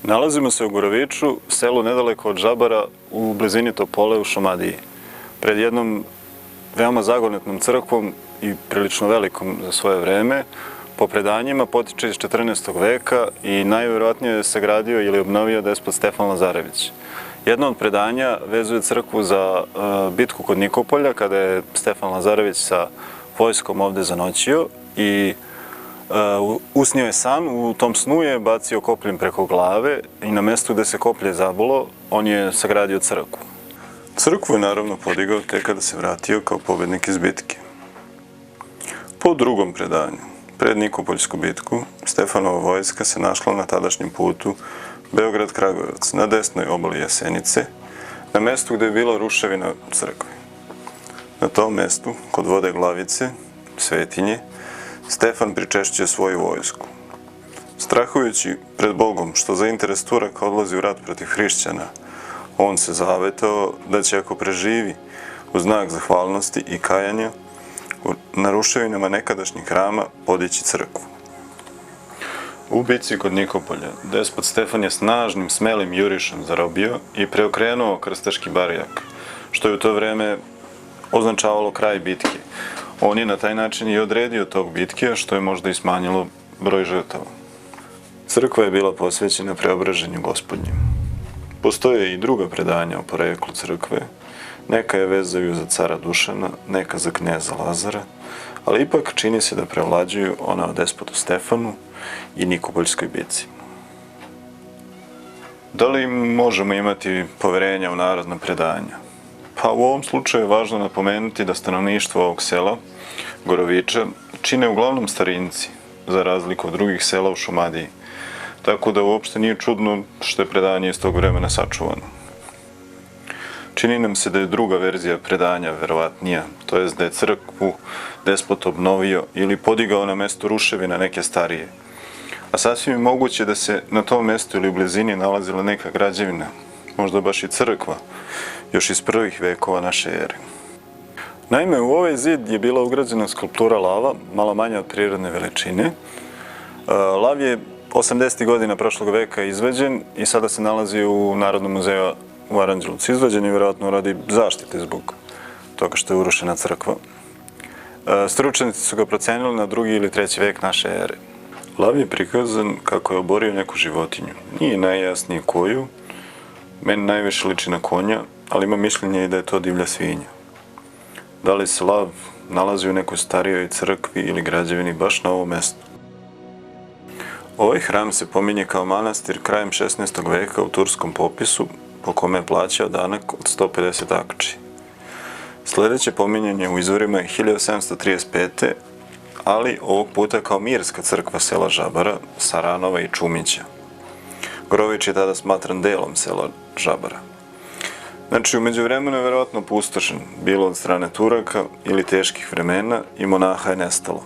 Nalazimo se u Goroviču, selu nedaleko od Žabara, u blizini Topole u Šumadiji. Pred jednom veoma zagonetnom crkvom i prilično velikom za svoje vreme, po predanjima potiče iz 14. veka i najvjerojatnije je sagradio ili obnovio despot Stefan Lazarević. Jedno od predanja vezuje crkvu za bitku kod Nikopolja, kada je Stefan Lazarević sa vojskom ovde zanoćio i usnio je san, u tom snu je bacio kopljem preko glave i na mestu gde se koplje zabulo, on je sagradio crkvu. Crkvu je naravno podigao tek kada se vratio kao pobednik iz bitke. Po drugom predanju, pred Nikopoljsku bitku, Stefanova vojska se našla na tadašnjem putu Beograd-Kragujevac, na desnoj obali Jasenice, na mestu gde je bila ruševina crkve. Na tom mestu, kod vode Glavice, svetinje, Stefan pričešćuje svoju vojsku. Strahujući pred Bogom što za interes Turaka odlazi u rat protiv hrišćana, on se zavetao da će, ako preživi, u znak zahvalnosti i kajanja, na ruševinama nekadašnjih hrama podići crkvu. U bici kod Nikopolja, despot Stefan je snažnim, smelim jurišom zarobio i preokrenuo krstaški barjak, što je u to vreme označavalo kraj bitke. On je na taj način i odredio tog bitke, što je možda i smanjilo broj žrtava. Crkva je bila posvećena Preobraženju Gospodnjem. Postoje i druga predanja o poreklu crkve, neka je vezaju za cara Dušana, neka za kneza Lazara, ali ipak čini se da prevlađuju ona o despotu Stefanu i Nikopoljskoj bici. Da li možemo imati poverenja u narodna predanja? Pa u ovom slučaju je važno napomenuti da stanovništvo ovog sela, Goroviča, čine uglavnom starinci, za razliku od drugih sela u Šumadiji, tako da uopšte nije čudno što je predanje iz tog vremena sačuvano. Čini nam se da je druga verzija predanja verovatnija, to jest da je crkvu despot obnovio ili podigao na mesto ruševina neke starije. A sasvim je moguće da se na tom mestu ili u blizini nalazila neka građevina, možda baš i crkva, još iz prvih vekova naše ere. Naime, u ovaj zid je bila ugrađena skulptura lava, malo manja od prirodne veličine. Lav je 80. godina prošlog veka izvađen i sada se nalazi u Narodnom muzeju u Aranđelovcu. Izvađen je vjerojatno radi zaštite zbog toga što je urušena crkva. Stručnjaci su ga procenili na 2. ili 3. vek naše ere. Lav je prikazan kako je oborio neku životinju. Nije najjasnije koju, meni najviše liči na konja, ali ima mišljenje i da je to divlja svinja. Da li se lav nalazi u nekoj starijoj crkvi ili građevini baš na ovom mestu? Ovaj hram se pominje kao manastir krajem 16. veka u turskom popisu, po kome je plaćao danak od 150 akči. Sljedeće pominjanje u izvorima je 1735. ali ovog puta kao mirska crkva sela Žabara, Saranova i Čumića. Gorovič je tada smatran delom sela Žabara. Znači, u međuvremenu je verovatno opustošen, bilo od strane Turaka ili teških vremena i monaha je nestalo.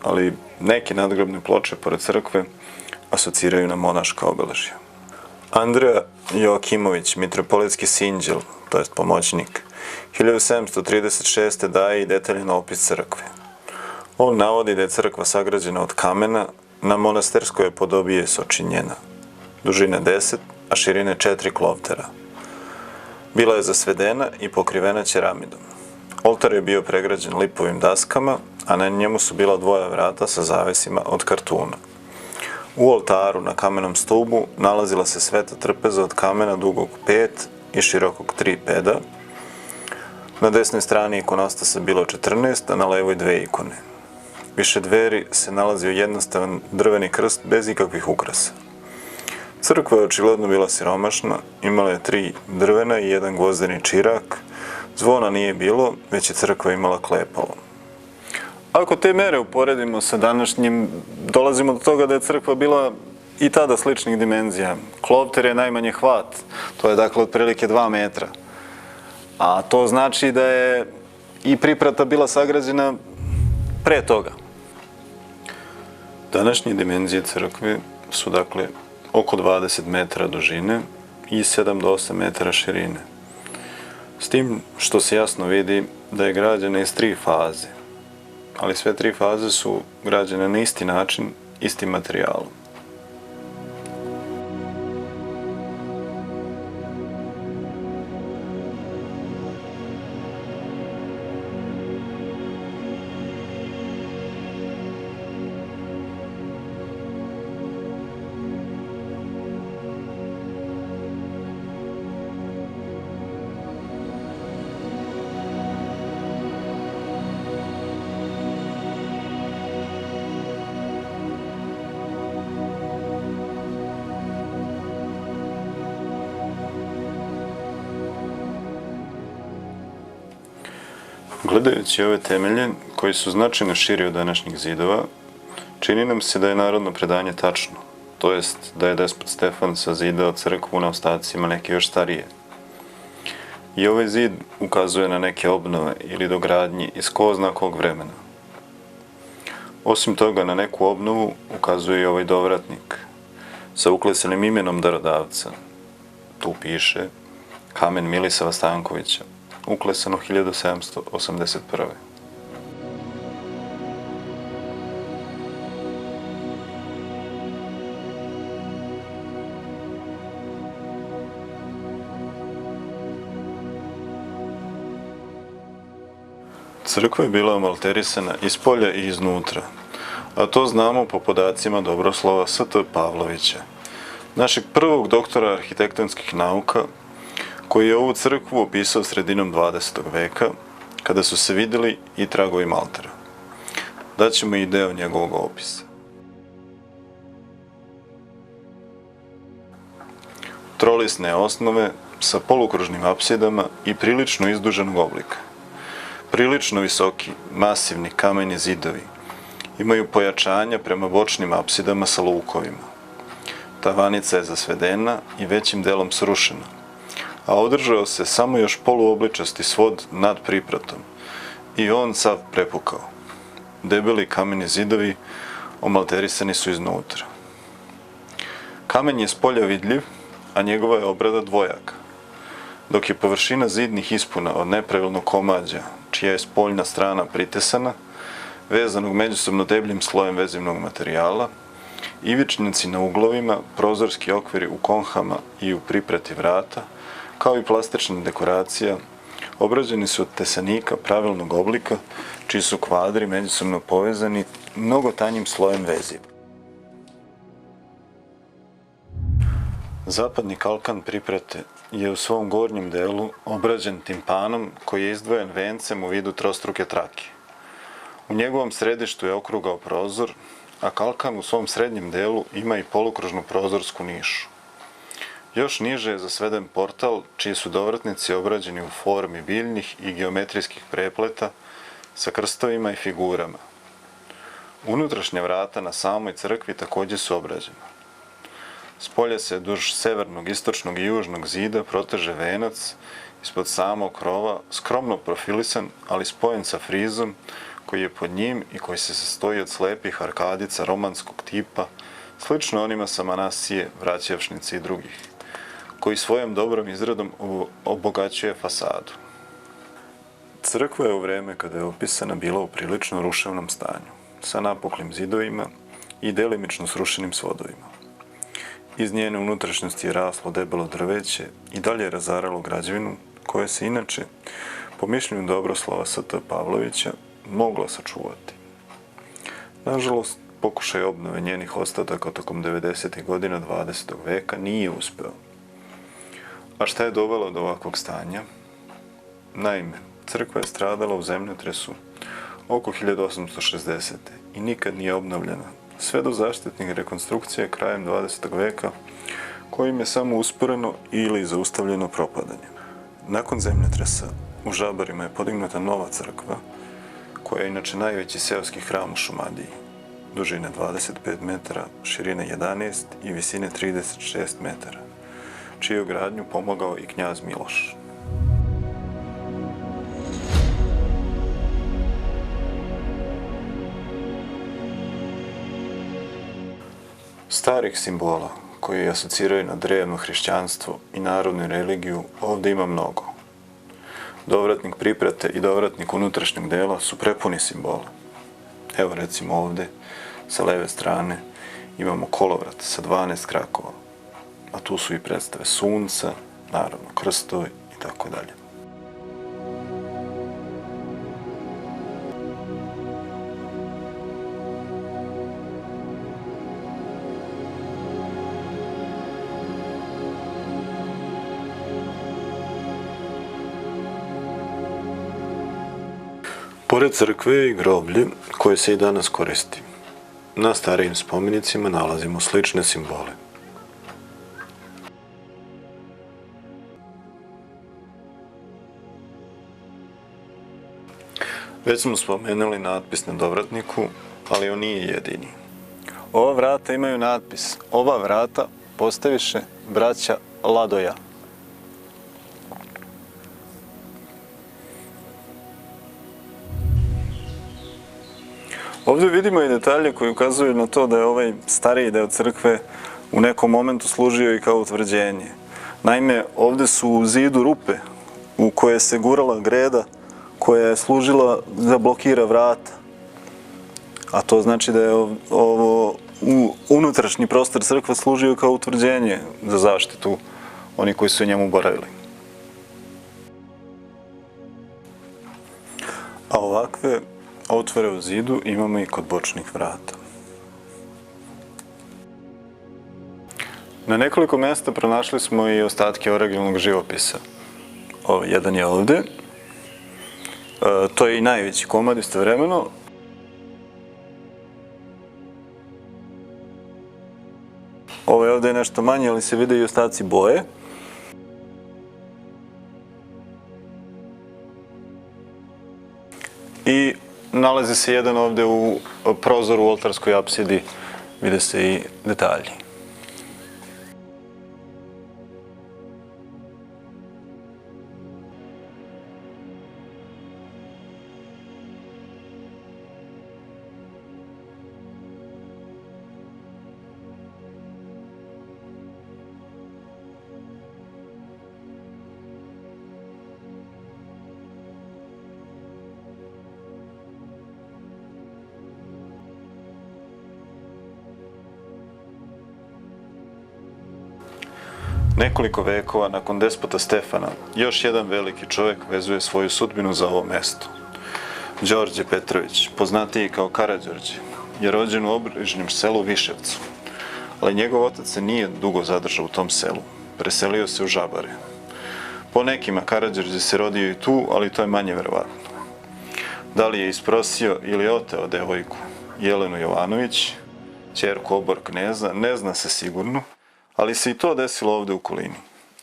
Ali neke nadgrobne ploče pored crkve asociraju na monaška obeležja. Andreja Joakimović, mitropolitski sinđel, to jest pomoćnik, 1736. daje i detaljan opis crkve. On navodi da je crkva sagrađena od kamena, na monastirskoj podobi je sočinjena, dužine 10, a širine 4 kloftera. Bila je zasvedena i pokrivena ćeramidom. Oltar je bio pregrađen lipovim daskama, a na njemu su bila dvoja vrata sa zavesima od kartuna. U oltaru na kamenom stubu nalazila se sveta trpeza od kamena dugog 5 i širokog 3 peda. Na desnoj strani ikonostasa bilo 14, a na levoj 2 ikone. više dveri se nalazio jednostavan drveni krst bez ikakvih ukrasa. Crkva je očigledno bila siromašna, imala je 3 drvena i 1 gvozdeni čirak, zvona nije bilo, već je crkva imala klepalo. Ako te mere uporedimo sa današnjim, dolazimo do toga da je crkva bila i tada sličnih dimenzija. Klopter je najmanje hvat, to je dakle otprilike 2 metra. A to znači da je i priprata bila sagrađena pre toga. Današnje dimenzije crkve su dakle oko 20 metara dužine i 7 do 8 metara širine. S tim što se jasno vidi da je građena iz 3 faze. Ali sve 3 faze su građene na isti način, istim materijalom. Gledajući ove temelje, koji su značajno širi od današnjih zidova, čini nam se da je narodno predanje tačno, to jest da je despot Stefan sazidao crkvu na ostacima neke još starije. I ovaj zid ukazuje na neke obnove ili dogradnje iz ko zna kog vremena. Osim toga, na neku obnovu ukazuje i ovaj dovratnik sa uklesanim imenom darodavca. Tu piše Kamen Milisava Stankovića, uklesano 1781. Crkva je bila omalterisana iz polja i iznutra, a to znamo po podacima Dobroslova S.T. Pavlovića, našeg prvog doktora arhitektonskih nauka, koji je ovu crkvu opisao sredinom 20. veka, kada su se vidjeli i tragovi maltera. Daćemo i deo njegovog opisa. Trolisne osnove sa polukružnim apsidama i prilično izduženog oblika. Prilično visoki, masivni kameni zidovi imaju pojačanja prema bočnim apsidama sa lukovima. Tavanica je zasvedena i većim delom srušena, a održao se samo još poluobličasti svod nad pripratom i on sav prepukao. Debeli kameni zidovi omalterisani su iznutra. Kamen je spolja vidljiv, a njegova je obrada dvojaka, dok je površina zidnih ispuna od nepravilnog komađa, čija je spoljna strana pritesana, vezanog međusobno debljim slojem vezivnog materijala, ivičnjaci na uglovima, prozorski okviri u konhama i u priprati vrata, kao i plastična dekoracija, obrađeni su od tesanika pravilnog oblika, čiji su kvadri međusobno povezani mnogo tanjim slojem veziva. Zapadni kalkan priprate je u svom gornjem delu obrađen timpanom koji je izdvojen vencem u vidu trostruke trake. U njegovom središtu je okrugao prozor, a kalkan u svom srednjem delu ima i polukružnu prozorsku nišu. Još niže je zasveden portal, čiji su dovratnici obrađeni u formi biljnih i geometrijskih prepleta sa krstovima i figurama. Unutrašnja vrata na samoj crkvi također su obrađena. Spolja se duž severnog, istočnog i južnog zida proteže venac, ispod samog krova, skromno profilisan, ali spojen sa frizom, koji je pod njim i koji se sastoji od slepih arkadica romanskog tipa, slično onima sa Manasije, Vraćevšnice i drugih, koji svojom dobrom izradom obogaćuje fasadu. Crkva je u vreme kada je opisana bila u prilično ruševnom stanju, sa napuklim zidovima i delimično srušenim svodovima. Iz njene unutrašnjosti je raslo debelo drveće i dalje je razaralo građevinu, koja se inače, po mišljenju Dobroslova S.T. Pavlovića, mogla sačuvati. Nažalost, pokušaj obnove njenih ostataka tokom 90. godina 20. veka nije uspeo. A šta je dovelo do ovakvog stanja? Naime, crkva je stradala u zemljotresu oko 1860. i nikad nije obnovljena, sve do zaštitnih rekonstrukcija krajem 20. veka, kojim je samo usporeno ili zaustavljeno propadanje. Nakon zemljotresa u Žabarima je podignuta nova crkva, koja je inače najveći seoski hram u Šumadiji, dužine 25 metara, širine 11 i visine 36 metara, čiju gradnju pomogao i knjaz Miloš. Starih simbola koji asociraju na drevno hrišćanstvo i narodnu religiju ovde ima mnogo. Dovratnik priprate i dovratnik unutrašnjeg dela su prepuni simbola. Evo recimo ovde, sa leve strane, imamo kolovrat sa 12 krakova, a tu su i predstave sunca, naravno krstovi i tako dalje. Pored crkve je i groblje koje se i danas koristi. Na starijim spomenicima nalazimo slične simbole. Već smo spomenuli natpis na dovratniku, ali on nije jedini. Ova vrata imaju natpis: ova vrata postaviše braća Ladoja. Ovdje vidimo i detalje koji ukazuju na to da je ovaj stariji deo crkve u nekom momentu služio i kao utvrđenje. Naime, ovdje su u zidu rupe u koje se gurala greda koja je služila da blokira vrata. A to znači da je ovo unutrašnji prostor crkve služio kao utvrđenje za zaštitu onih koji su u njemu boravili. A ovakve otvore u zidu imamo i kod bočnih vrata. Na nekoliko mjesta pronašli smo i ostatke originalnog živopisa. Jedan je ovde. To je i najveći komad istovremeno. Ovo je ovde nešto manje, ali se vide i ostaci boje. I nalazi se jedan ovde u prozoru u oltarskoj apsidi, vide se i detalji. Nekoliko vekova nakon despota Stefana, još jedan veliki čovjek vezuje svoju sudbinu za ovo mesto. Đorđe Petrović, poznatiji kao Karađorđe, je rođen u obližnjem selu Viševcu, ali njegov otac se nije dugo zadržao u tom selu, preselio se u Žabare. Po nekima Karađorđe se rodio i tu, ali to je manje verovatno. Da li je isprosio ili oteo devojku Jelenu Jovanović, ćerku obor kneza, ne zna se sigurno, ali se i to desilo ovde u okolini.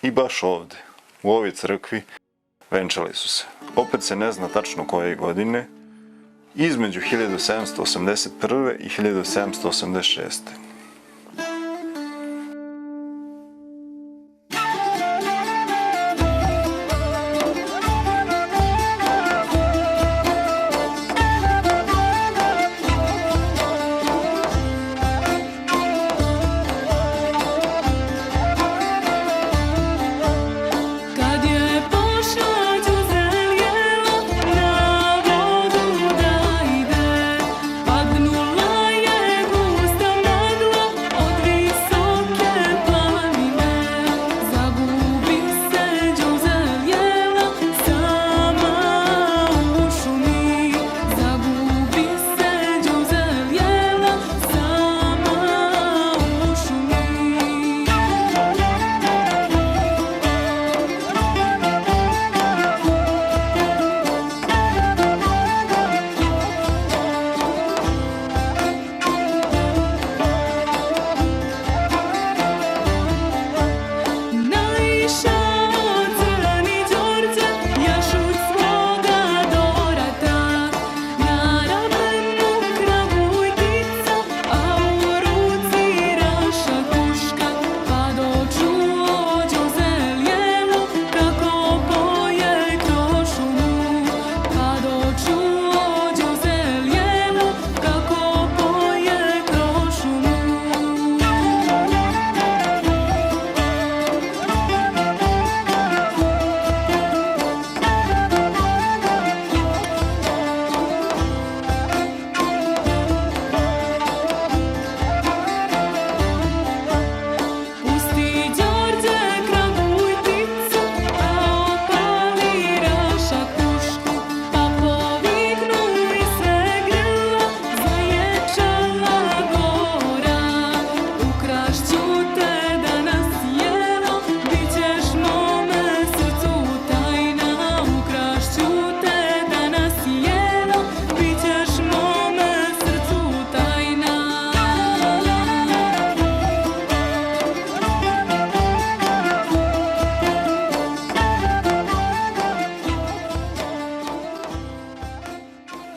I baš ovde, u ovoj crkvi, venčali su se. Opet se ne zna tačno koje godine, između 1781. i 1786. Padnula je gusta mlada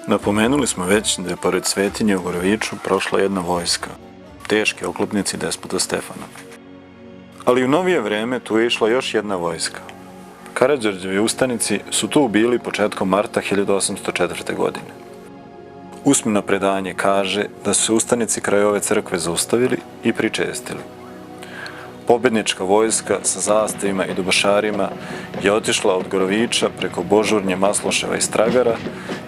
Napomenuli smo već da je pored svetinje u Goroviću prošla jedna vojska, teški oklopnici despota Stefana. Ali u novije vreme tu je išla još jedna vojska. Karađorđevi ustanici su tu bili početkom marta 1804. godine. Usmeno predanje kaže da su se ustanici kraj ove crkve zaustavili i pričestili. Pobednička vojska sa zastavima i dobošarima je otišla od Gorovića preko Božurnje, Masloševa i Stragara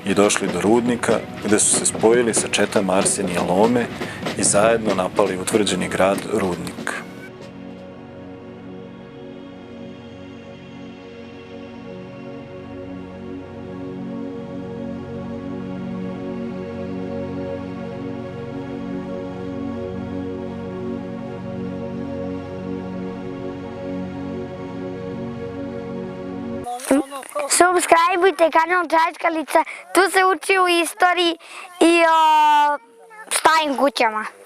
i došli do Rudnika, gde su se spojili sa četama Arsenija Lome i zajedno napali utvrđeni grad Rudnik. Subscribeujte kanal Čačkalica, tu se uči u istoriji i o starim kućama.